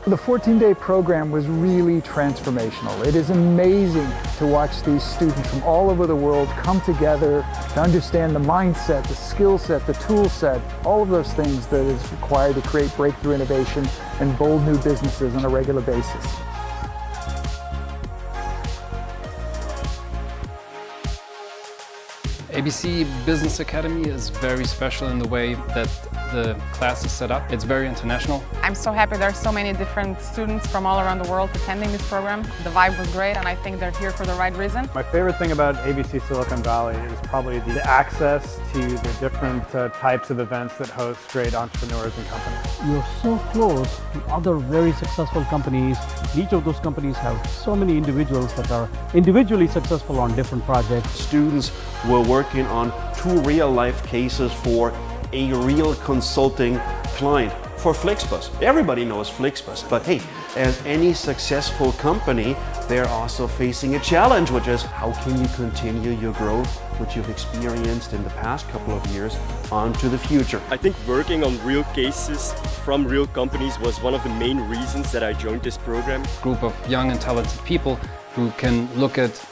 The 14-day program was really transformational. It is amazing to watch these students from all over the world come together to understand the mindset, the skill set, the tool set, all of those things that is required to create breakthrough innovation and bold new businesses on a regular basis. ABC Business Academy is very special in the way that the class is set up. It's very international. I'm so happy there are so many different students from all around the world attending this program. The vibe was great and I think they're here for the right reason. My favorite thing about ABC Silicon Valley is probably the access to the different types of events that host great entrepreneurs and companies. You're so close to other very successful companies. Each of those companies have so many individuals that are individually successful on different projects. Students were working on 2 real-life cases for a real consulting client for Flixbus. Everybody knows Flixbus, but hey, as any successful company, they're also facing a challenge, which is how can you continue your growth, which you've experienced in the past couple of years, onto the future. I think working on real cases from real companies was one of the main reasons that I joined this program. A group of young and talented people who can look at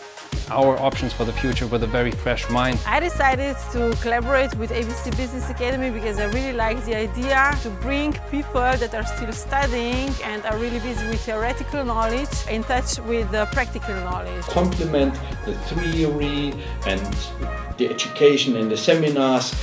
our options for the future with a very fresh mind. I decided to collaborate with ABC Business Academy because I really like the idea to bring people that are still studying and are really busy with theoretical knowledge in touch with the practical knowledge. Complement the theory and the education and the seminars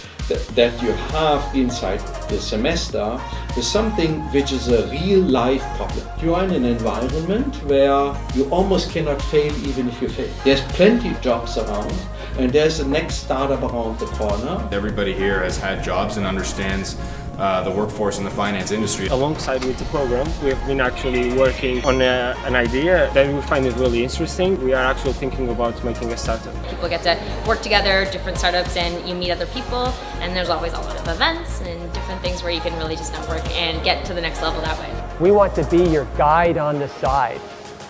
that you have inside the semester with something which is a real life problem. You are in an environment where you almost cannot fail even if you fail. There's plenty of jobs around and there's the next startup around the corner. Everybody here has had jobs and understands the workforce in the finance industry. Alongside with the program, we've been actually working on an idea that we find it really interesting. We are actually thinking about making a startup. People get to work together, different startups, and you meet other people, and there's always a lot of events and different things where you can really just network and get to the next level that way. We want to be your guide on the side.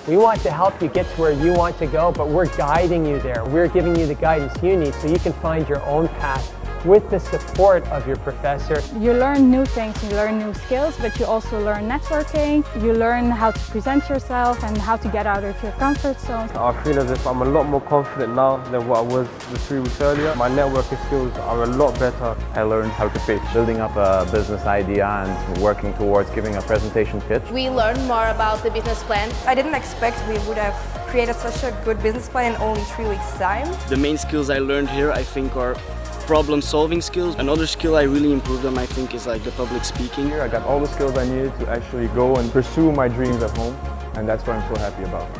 We want to help you get to where you want to go, but we're guiding you there. We're giving you the guidance you need so you can find your own path with the support of your professor. You learn new things, you learn new skills, but you also learn networking. You learn how to present yourself and how to get out of your comfort zone. I feel as if I'm a lot more confident now than what I was the 3 weeks earlier. My networking skills are a lot better. I learned how to pitch, building up a business idea and working towards giving a presentation pitch. We learned more about the business plan. I didn't expect we would have created such a good business plan in only 3 weeks' time. The main skills I learned here, I think, are problem-solving skills. Another skill I really improved on, I think, is like the public speaking. I got all the skills I needed to actually go and pursue my dreams at home, and that's what I'm so happy about.